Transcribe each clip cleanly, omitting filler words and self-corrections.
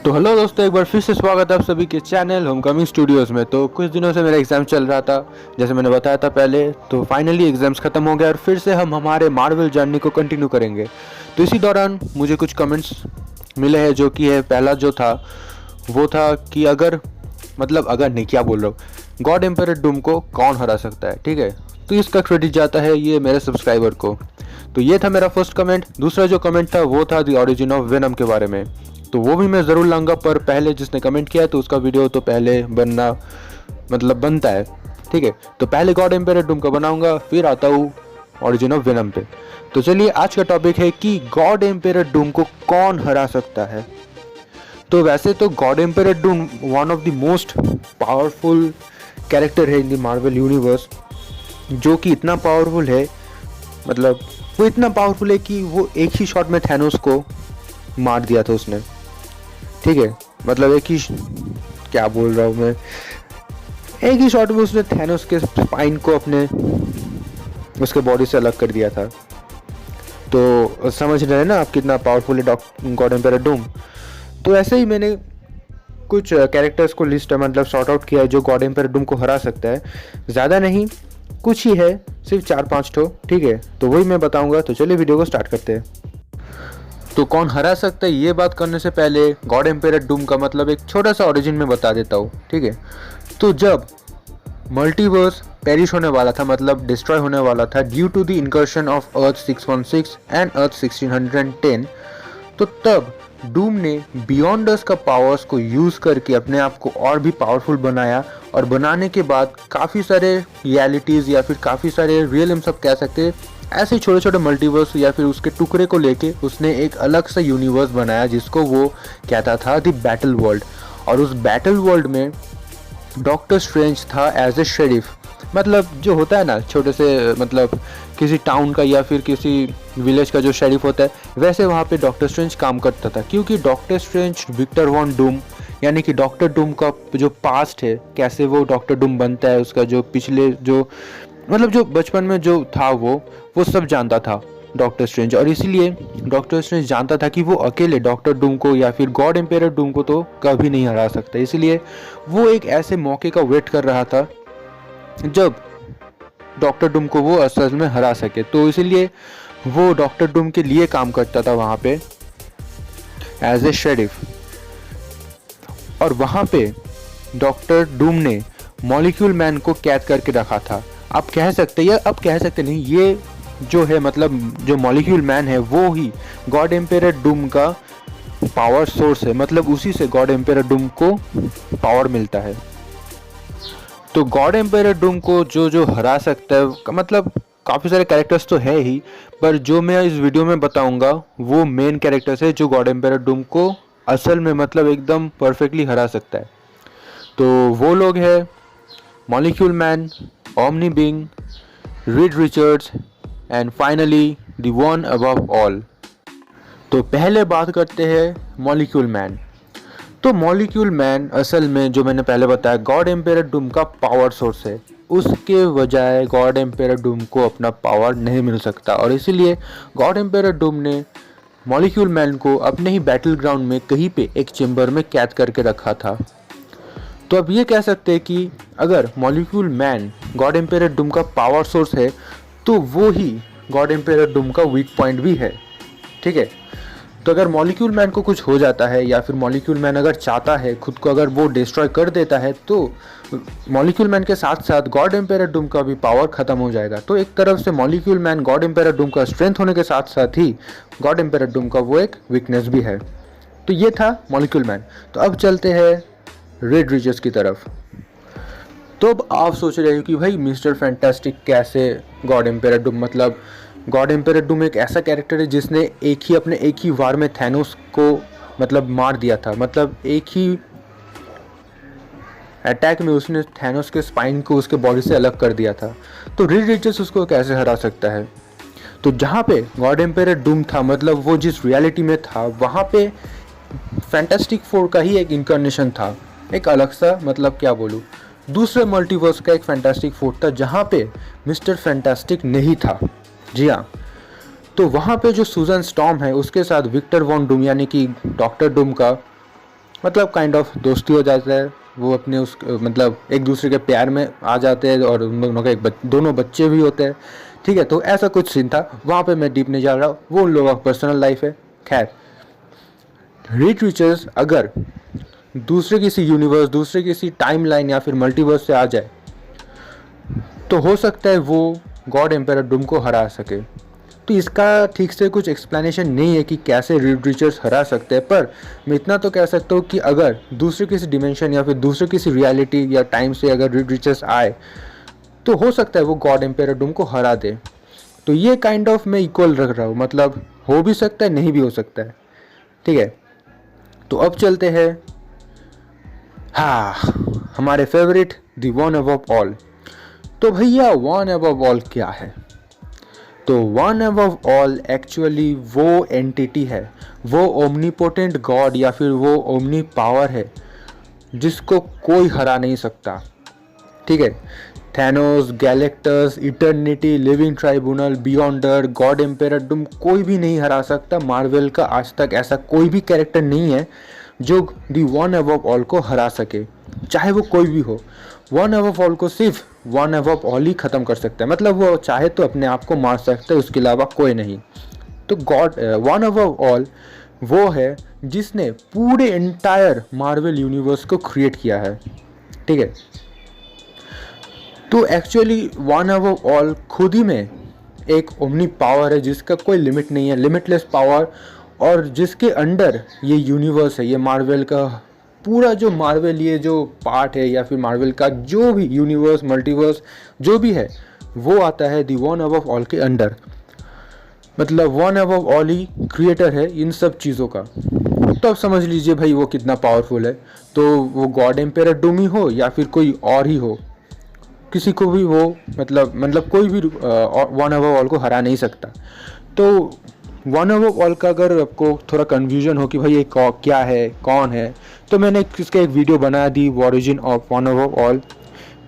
तो हेलो दोस्तों, एक बार फिर से स्वागत है आप सभी के चैनल होमकमिंग स्टूडियोज़ में। तो कुछ दिनों से मेरा एग्ज़ाम चल रहा था, जैसे मैंने बताया था पहले। तो फाइनली एग्ज़ाम्स ख़त्म हो गया और फिर से हम हमारे मार्वल जर्नी को कंटिन्यू करेंगे। तो इसी दौरान मुझे कुछ कमेंट्स मिले हैं, जो कि है पहला जो था वो था कि अगर नहीं, क्या बोल रहा हूँ, गॉड एम्परर डूम को कौन हरा सकता है। ठीक है, तो इसका क्रेडिट जाता है ये मेरे सब्सक्राइबर को। तो ये था मेरा फर्स्ट कमेंट। दूसरा जो कमेंट था वो था द ओरिजिन ऑफ वेनम के बारे में। तो वो भी मैं ज़रूर लाऊंगा, पर पहले जिसने कमेंट किया तो उसका वीडियो तो पहले बनता है। ठीक है, तो पहले गॉड एम्परर डूम का बनाऊंगा, फिर आता हूँ ओरिजिन ऑफ वेनम पे। तो चलिए, आज का टॉपिक है कि गॉड एम्परर डूम को कौन हरा सकता है। तो वैसे तो God emperor Doom one of the most powerful character है इन द मार्वल यूनिवर्स, जो कि इतना पावरफुल है, वो इतना पावरफुल है कि वो एक ही शॉट में थैनोस को मार दिया था उसने। ठीक है, एक ही, क्या बोल रहा हूँ मैं, एक ही शॉट में उसने थैनोस के स्पाइन को उसके बॉडी से अलग कर दिया था। तो समझ रहे हैं ना आप कितना पावरफुल है गॉड एम्परर डूम। तो ऐसे ही मैंने कुछ कैरेक्टर्स को लिस्ट सॉर्ट आउट किया है जो गॉड एम्परर डूम को हरा सकता है। ज़्यादा नहीं, कुछ ही है, सिर्फ 4-5 ठो। ठीक है, तो वही मैं बताऊंगा। तो चलिए वीडियो को स्टार्ट करते हैं। तो कौन हरा सकता है, ये बात करने से पहले गॉड एम्परर डूम का एक छोटा सा ओरिजिन में बता देता हूँ। ठीक है, तो जब मल्टीवर्स पेरिश होने वाला था, डिस्ट्रॉय होने वाला था due to the incursion of earth 616 and earth 1610, तो तब डूम ने बियॉन्डर्स का पावर्स को यूज़ करके अपने आप को और भी पावरफुल बनाया। और बनाने के बाद काफ़ी सारे रियलिटीज़ या फिर काफ़ी सारे रियलिम्स आप कह सकते हैं, ऐसे छोटे छोटे मल्टीवर्स या फिर उसके टुकड़े को लेके उसने एक अलग सा यूनिवर्स बनाया, जिसको वो कहता था द बैटल वर्ल्ड। और उस बैटल वर्ल्ड में डॉक्टर स्ट्रेंज था एज ए शेरिफ। जो होता है ना, छोटे से किसी टाउन का या फिर किसी विलेज का जो शेरिफ होता है, वैसे वहाँ पे डॉक्टर स्ट्रेंज काम करता था। क्योंकि doctor strange Victor von Doom, यानी कि डॉक्टर डूम का जो पास्ट है, कैसे वो डॉक्टर डूम बनता है, उसका जो पिछले जो बचपन में जो था वो सब जानता था डॉक्टर स्ट्रेंज। और इसीलिए डॉक्टर स्ट्रेंज जानता था कि वो अकेले डॉक्टर डूम को या फिर गॉड एम्परर डूम को तो कभी नहीं हरा सकता। इसलिए वो एक ऐसे मौके का वेट कर रहा था जब डॉक्टर डूम को वो असल में हरा सके। तो इसीलिए वो डॉक्टर डूम के लिए काम करता था वहाँ पे एज ए शेरिफ। और वहाँ पे डॉक्टर डूम ने मॉलिक्यूल मैन को कैद करके रखा था। आप कह सकते नहीं, ये जो है जो मॉलिक्यूल मैन है वो ही गॉड एम्परर डूम का पावर सोर्स है। उसी से गॉड एम्परर डूम को पावर मिलता है। तो गॉड एम्परर डूम को जो हरा सकता है, काफ़ी सारे कैरेक्टर्स तो है ही, पर जो मैं इस वीडियो में बताऊंगा वो मेन कैरेक्टर्स है जो गॉड एम्परर डूम को असल में एकदम परफेक्टली हरा सकता है। तो वो लोग हैं molecule man, omni being, Reed Richards and finally the one above all. तो पहले बात करते हैं मॉलिक्यूल मैन। तो मॉलिक्यूल मैन असल में, जो मैंने पहले बताया, गॉड एम्परर डूम का पावर सोर्स है। उसके बजाय गॉड एम्परर डूम को अपना पावर नहीं मिल सकता, और इसीलिए गॉड एम्परर डूम ने मॉलिक्यूल मैन को अपने ही बैटल ग्राउंड में कहीं पे एक चेंबर में कैद करके रखा था। तो अब ये कह सकते हैं कि अगर molecule man God emperor Doom का पावर सोर्स है, तो वो ही गॉड एम्परर डूम का वीक पॉइंट भी है। ठीक है, तो अगर मॉलिक्यूल मैन को कुछ हो जाता है या फिर मॉलिक्यूल मैन अगर चाहता है खुद को अगर वो डिस्ट्रॉय कर देता है, तो मॉलिक्यूल मैन के साथ साथ गॉड एम्परर डूम का भी पावर खत्म हो जाएगा। तो एक तरफ से molecule man God emperor Doom का स्ट्रेंथ होने के साथ साथ ही गॉड एम्परर डूम का वो एक वीकनेस भी है। तो ये था मॉलिक्यूल मैन। तो अब चलते हैं रेड रिचर्स की तरफ। तो अब आप सोच रहे हो कि भाई मिस्टर फैंटास्टिक कैसे God emperor Doom, God emperor Doom एक ऐसा कैरेक्टर है जिसने एक ही वार में थैनोस को मार दिया था। एक ही अटैक में उसने थैनोस के स्पाइन को उसके बॉडी से अलग कर दिया था। तो रीड रिचर्स उसको कैसे हरा सकता है। तो जहाँ पे गॉड एम्परर डूम था, वो जिस रियलिटी में था, वहाँ पे फैंटास्टिक फोर का ही एक इनकारनेशन था, एक अलग सा क्या बोलूँ, दूसरे मल्टीवर्स का एक फैंटास्टिक फोर था जहाँ पे मिस्टर फैंटास्टिक नहीं था। जी हाँ, तो वहाँ पे जो सुजन स्टॉर्म है उसके साथ विक्टर वॉन डूम यानी कि डॉक्टर डूम का मतलब काइंड ऑफ दोस्ती हो जाता है, वो अपने उस मतलब एक दूसरे के प्यार में आ जाते हैं और उन दोनों के दोनों बच्चे भी होते हैं। ठीक है, तो ऐसा कुछ सीन था, वहाँ पे मैं डीप नहीं जा रहा, वो उन लोगों का पर्सनल लाइफ है। खैर, रीड रीचर्स अगर दूसरे किसी यूनिवर्स, दूसरे किसी टाइमलाइन या फिर मल्टीवर्स से आ जाए तो हो सकता है वो गॉड एम्पायर डूम को हरा सके। तो इसका ठीक से कुछ एक्सप्लेनेशन नहीं है कि कैसे रीड रीचर्स हरा सकते हैं, पर मैं इतना तो कह सकता हूँ कि अगर दूसरे किसी डिमेंशन या फिर दूसरे किसी रियलिटी या टाइम से अगर रीड रीचर्स आए तो हो सकता है वो गॉड एम्पायर डूम को हरा दे। तो ये काइंड ऑफ मैं इक्वल रख रहा हूँ, मतलब हो भी सकता है, नहीं भी हो सकता है। ठीक है, तो अब चलते हैं हाँ हमारे favourite the one above all. तो भैया वन अबव ऑल क्या है? तो वन अबव ऑल एक्चुअली वो एंटिटी है, वो ओमनीपोटेंट गॉड या फिर वो ओमनी पावर है जिसको कोई हरा नहीं सकता। ठीक है, Thanos, Galactus, Eternity, Living Tribunal, Beyonder, God Empire Doom कोई भी नहीं हरा सकता। मार्वल का आज तक ऐसा कोई भी कैरेक्टर नहीं है जो दी वन अबव ऑल को हरा सके, चाहे वो कोई भी हो। वन अबव ऑल को सिर्फ वन अबव ऑल ही ख़त्म कर सकता है, मतलब वो चाहे तो अपने आप को मार सकता है, उसके अलावा कोई नहीं। तो गॉड वन अबव ऑल वो है जिसने पूरे एंटायर मार्वल यूनिवर्स को क्रिएट किया है। ठीक है, तो एक्चुअली वन अबव ऑल खुद ही में एक ओमनी पावर है जिसका कोई लिमिट नहीं है, लिमिटलेस पावर, और जिसके अंडर ये यूनिवर्स है, ये मार्वल का पूरा जो मार्वल ये जो पार्ट है या फिर मार्वल का जो भी यूनिवर्स, मल्टीवर्स जो भी है वो आता है दी वन अबव ऑल के अंडर। मतलब one above all he creator है इन सब चीज़ों का। तो अब समझ लीजिए भाई वो कितना पावरफुल है। तो वो गॉड एम्पायर डूम ही हो या फिर कोई और ही हो, किसी को भी वो मतलब कोई भी वन अबव ऑल को हरा नहीं सकता। तो वन अबव ऑल का अगर आपको थोड़ा कन्फ्यूजन हो कि भाई ये क्या है, कौन है, तो मैंने इसका एक वीडियो बना the origin of one above all.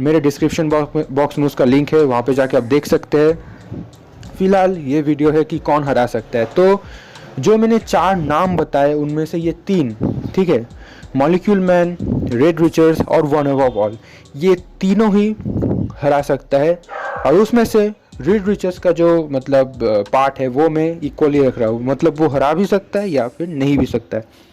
मेरे डिस्क्रिप्शन बॉक्स में उसका लिंक है, वहाँ पे जाके आप देख सकते हैं। फिलहाल ये वीडियो है कि कौन हरा सकता है। तो जो मैंने 4 नाम बताए उनमें से ये 3, ठीक है, मॉलिक्यूल मैन, रीड रीचर्स और वन अबव ऑल, ये तीनों ही हरा सकता है। और उसमें से रीड रीचर्स का जो मतलब पार्ट है वो मैं इक्वली रख रहा हूँ, मतलब वो हरा भी सकता है या फिर नहीं भी सकता है।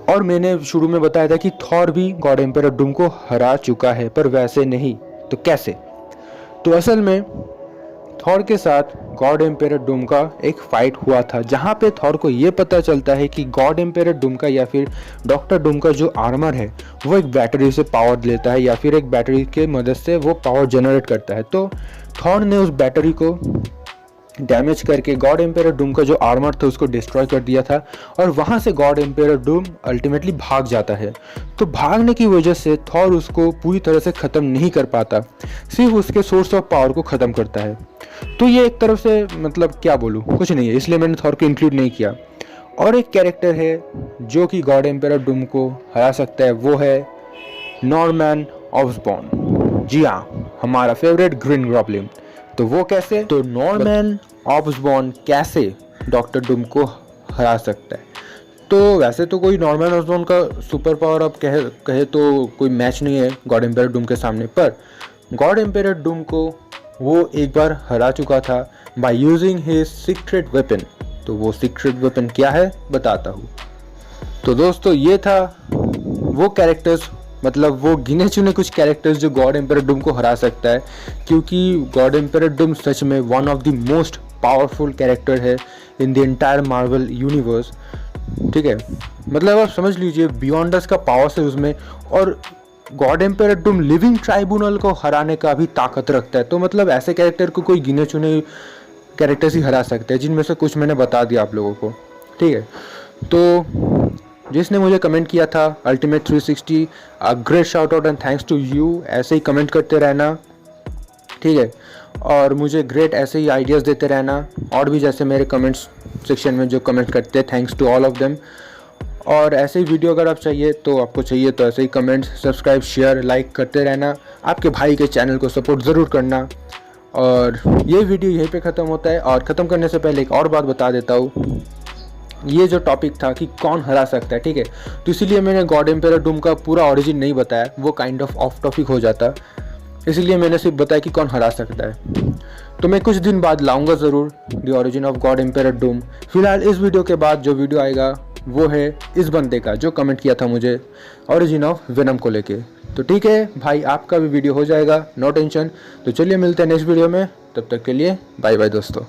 और मैंने शुरू में बताया था कि थॉर भी गॉड एम्पायर डूम को हरा चुका है, पर वैसे नहीं। तो कैसे? तो असल में थॉर के साथ गॉड एम्पायर डूम का एक फाइट हुआ था, जहाँ पे थॉर को ये पता चलता है कि गॉड एम्पायर डूम का या फिर डॉक्टर डूम का जो आर्मर है वो एक बैटरी से पावर लेता है या फिर एक बैटरी के मदद से वो पावर जनरेट करता है। तो थॉर ने उस बैटरी को डैमेज करके गॉड एम्पायर डूम का जो आर्मर था उसको डिस्ट्रॉय कर दिया था, और वहाँ से गॉड एम्पायर डूम अल्टीमेटली भाग जाता है। तो भागने की वजह से थॉर उसको पूरी तरह से ख़त्म नहीं कर पाता, सिर्फ उसके सोर्स ऑफ पावर को ख़त्म करता है। तो ये एक तरफ से मतलब क्या बोलूँ, कुछ नहीं है, इसलिए मैंने थॉर को इंक्लूड नहीं किया। और एक कैरेक्टर है जो कि गॉड एम्पायर डूम को हरा सकता है, वो है नॉर्मैन ऑसबॉर्न। जी हाँ, हमारा फेवरेट ग्रीन गॉब्लिन। तो वो कैसे? तो नॉर्मैन ऑसबॉर्न कैसे डॉक्टर डूम को हरा सकता है? तो वैसे तो कोई नॉर्मैन ऑसबॉर्न का सुपर पावर अब कहे तो कोई मैच नहीं है गॉड एम्पायर डूम के सामने, पर गॉड एम्पायर डूम को वो एक बार हरा चुका था by using his secret weapon. तो वो सीक्रेट वेपन क्या है बताता हूँ। तो दोस्तों ये था वो कैरेक्टर्स, मतलब वो गिने चुने कुछ कैरेक्टर्स जो गॉड एम्पायर डूम को हरा सकता है, क्योंकि गॉड एम्पायर डूम सच में one of the most powerful character है in the entire Marvel universe. ठीक है, मतलब आप समझ लीजिए बियॉन्डर्स का पावर है उसमें, और God Empire Doom Living Tribunal को हराने का भी ताकत रखता है। तो मतलब ऐसे कैरेक्टर को कोई गिने चुने कैरेक्टर्स ही हरा सकते हैं, जिनमें से कुछ मैंने बता दिया आप लोगों को। ठीक है, तो जिसने मुझे कमेंट किया था ultimate 360, great shout out and thanks to you. ऐसे ही कमेंट करते रहना, ठीक है, और मुझे ग्रेट ऐसे ही आइडियाज़ देते रहना, और भी जैसे मेरे कमेंट्स सेक्शन में जो कमेंट करते हैं, thanks to all of them. और ऐसे ही वीडियो अगर आप चाहिए तो आपको चाहिए तो ऐसे ही कमेंट्स, सब्सक्राइब, शेयर, लाइक करते रहना। आपके भाई के चैनल को सपोर्ट ज़रूर करना। और ये वीडियो यहीं पे ख़त्म होता है। और ख़त्म करने से पहले एक और बात बता देता हूँ ये जो टॉपिक था कि कौन हरा सकता है, ठीक है, तो इसीलिए मैंने गॉड एम्पेरर डूम का पूरा ओरिजिन नहीं बताया, वो काइंड ऑफ टॉपिक हो जाता, इसलिए मैंने सिर्फ बताया कि कौन हरा सकता है। तो मैं कुछ दिन बाद लाऊंगा ज़रूर the origin of God emperor Doom. फिलहाल इस वीडियो के बाद जो वीडियो आएगा वो है इस बंदे का जो कमेंट किया था मुझे ओरिजिन ऑफ वेनम को लेके। तो ठीक है भाई, आपका भी वीडियो हो जाएगा, नो टेंशन। तो चलिए मिलते हैं नेक्स्ट वीडियो में, तब तक के लिए बाय बाय दोस्तों।